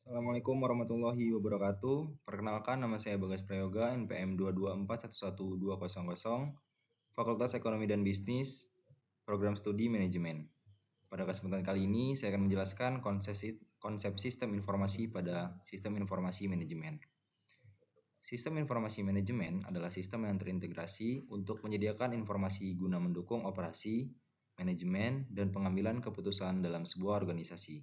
Assalamualaikum warahmatullahi wabarakatuh. Perkenalkan, nama saya Bagas Prayoga, NPM 224111200, Fakultas Ekonomi dan Bisnis, Program Studi Manajemen. Pada kesempatan kali ini, saya akan menjelaskan konsep sistem informasi pada sistem informasi manajemen. Sistem informasi manajemen adalah sistem yang terintegrasi untuk menyediakan informasi guna mendukung operasi, manajemen, dan pengambilan keputusan dalam sebuah organisasi.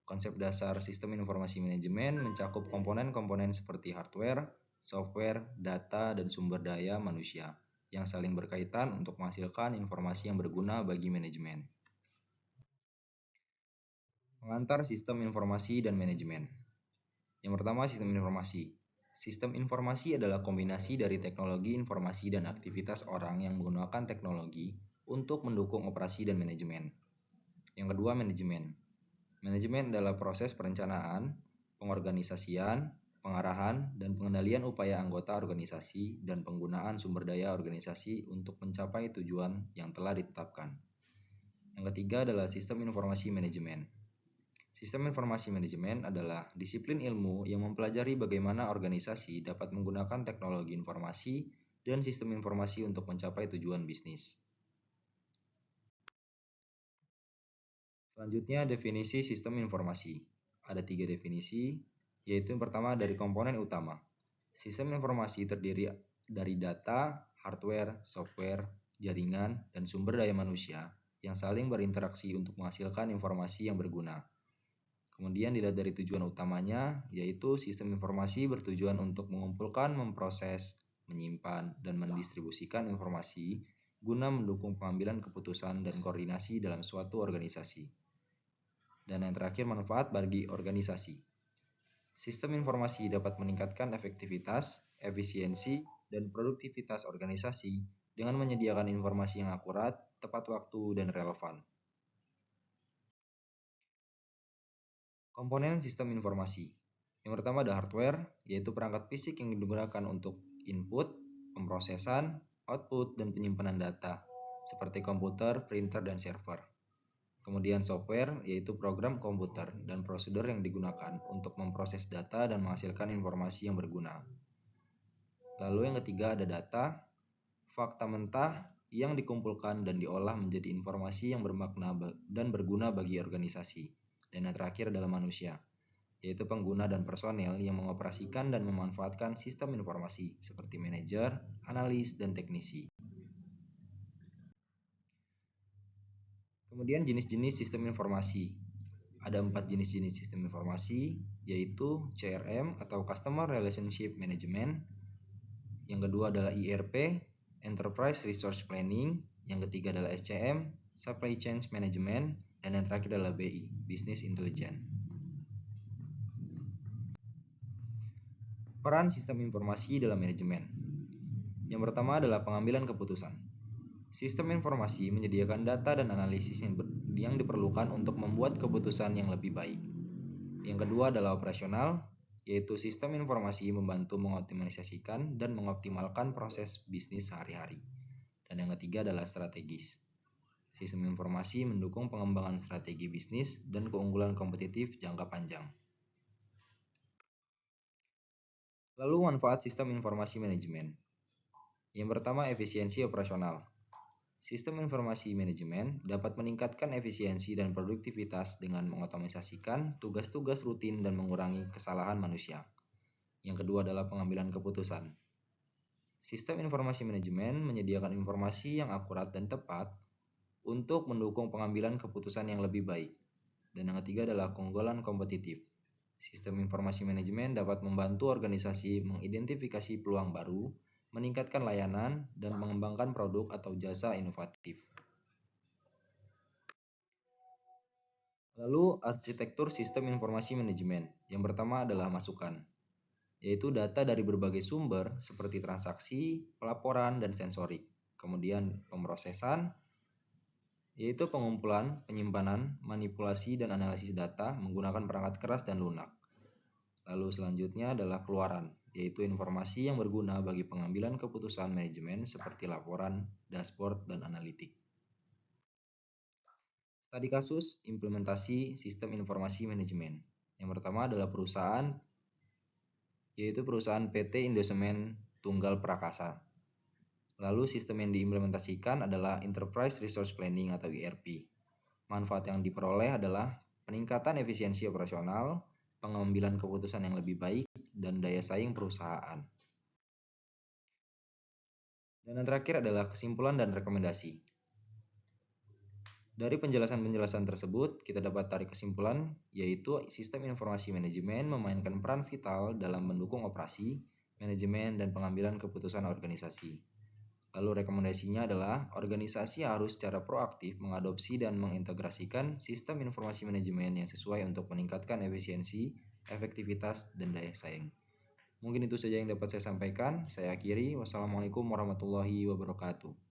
Konsep dasar sistem informasi manajemen mencakup komponen-komponen seperti hardware, software, data, dan sumber daya manusia yang saling berkaitan untuk menghasilkan informasi yang berguna bagi manajemen. Pengantar sistem informasi dan manajemen. Yang pertama, sistem informasi. Sistem informasi adalah kombinasi dari teknologi informasi dan aktivitas orang yang menggunakan teknologi untuk mendukung operasi dan manajemen. Yang kedua, manajemen. Manajemen adalah proses perencanaan, pengorganisasian, pengarahan, dan pengendalian upaya anggota organisasi dan penggunaan sumber daya organisasi untuk mencapai tujuan yang telah ditetapkan. Yang ketiga adalah sistem informasi manajemen. Sistem informasi manajemen adalah disiplin ilmu yang mempelajari bagaimana organisasi dapat menggunakan teknologi informasi dan sistem informasi untuk mencapai tujuan bisnis. Selanjutnya, definisi sistem informasi. Ada 3 definisi, yaitu yang pertama dari komponen utama. Sistem informasi terdiri dari data, hardware, software, jaringan, dan sumber daya manusia yang saling berinteraksi untuk menghasilkan informasi yang berguna. Kemudian dilihat dari tujuan utamanya, yaitu sistem informasi bertujuan untuk mengumpulkan, memproses, menyimpan, dan mendistribusikan informasi guna mendukung pengambilan keputusan dan koordinasi dalam suatu organisasi. Dan yang terakhir, manfaat bagi organisasi. Sistem informasi dapat meningkatkan efektivitas, efisiensi, dan produktivitas organisasi dengan menyediakan informasi yang akurat, tepat waktu, dan relevan. Komponen sistem informasi. Yang pertama ada hardware, yaitu perangkat fisik yang digunakan untuk input, pemrosesan, output, dan penyimpanan data, seperti komputer, printer, dan server. Kemudian software, yaitu program komputer dan prosedur yang digunakan untuk memproses data dan menghasilkan informasi yang berguna. Lalu yang ketiga ada data, fakta mentah yang dikumpulkan dan diolah menjadi informasi yang bermakna dan berguna bagi organisasi. Dan yang terakhir adalah manusia, yaitu pengguna dan personel yang mengoperasikan dan memanfaatkan sistem informasi seperti manajer, analis, dan teknisi. Kemudian jenis-jenis sistem informasi. Ada 4 jenis-jenis sistem informasi, yaitu CRM atau Customer Relationship Management. Yang kedua adalah ERP, Enterprise Resource Planning. Yang ketiga adalah SCM, Supply Chain Management. Dan yang terakhir adalah BI, Business Intelligence. Peran sistem informasi dalam manajemen. Yang pertama adalah pengambilan keputusan. Sistem informasi menyediakan data dan analisis yang diperlukan untuk membuat keputusan yang lebih baik. Yang kedua adalah operasional, yaitu sistem informasi membantu mengoptimalisasikan dan mengoptimalkan proses bisnis sehari-hari. Dan yang ketiga adalah strategis. Sistem informasi mendukung pengembangan strategi bisnis dan keunggulan kompetitif jangka panjang. Lalu manfaat sistem informasi manajemen. Yang pertama, efisiensi operasional. Sistem informasi manajemen dapat meningkatkan efisiensi dan produktivitas dengan mengotomatisasikan tugas-tugas rutin dan mengurangi kesalahan manusia. Yang kedua adalah pengambilan keputusan. Sistem informasi manajemen menyediakan informasi yang akurat dan tepat untuk mendukung pengambilan keputusan yang lebih baik. Dan yang ketiga adalah keunggulan kompetitif. Sistem informasi manajemen dapat membantu organisasi mengidentifikasi peluang baru, meningkatkan layanan, dan mengembangkan produk atau jasa inovatif. Lalu, arsitektur sistem informasi manajemen. Yang pertama adalah masukan, yaitu data dari berbagai sumber seperti transaksi, pelaporan, dan sensorik. Kemudian pemrosesan, yaitu pengumpulan, penyimpanan, manipulasi, dan analisis data menggunakan perangkat keras dan lunak. Lalu selanjutnya adalah keluaran, yaitu informasi yang berguna bagi pengambilan keputusan manajemen seperti laporan, dashboard, dan analitik. Studi kasus implementasi sistem informasi manajemen. Yang pertama adalah perusahaan, yaitu perusahaan PT Indosemen Tunggal Prakasa. Lalu sistem yang diimplementasikan adalah Enterprise Resource Planning atau ERP. Manfaat yang diperoleh adalah peningkatan efisiensi operasional, pengambilan keputusan yang lebih baik, dan daya saing perusahaan. Dan yang terakhir adalah kesimpulan dan rekomendasi. Dari penjelasan-penjelasan tersebut, kita dapat tarik kesimpulan, yaitu sistem informasi manajemen memainkan peran vital dalam mendukung operasi, manajemen, dan pengambilan keputusan organisasi. Lalu rekomendasinya adalah organisasi harus secara proaktif mengadopsi dan mengintegrasikan sistem informasi manajemen yang sesuai untuk meningkatkan efisiensi, efektivitas, dan daya saing. Mungkin itu saja yang dapat saya sampaikan. Saya akhiri. Wassalamualaikum warahmatullahi wabarakatuh.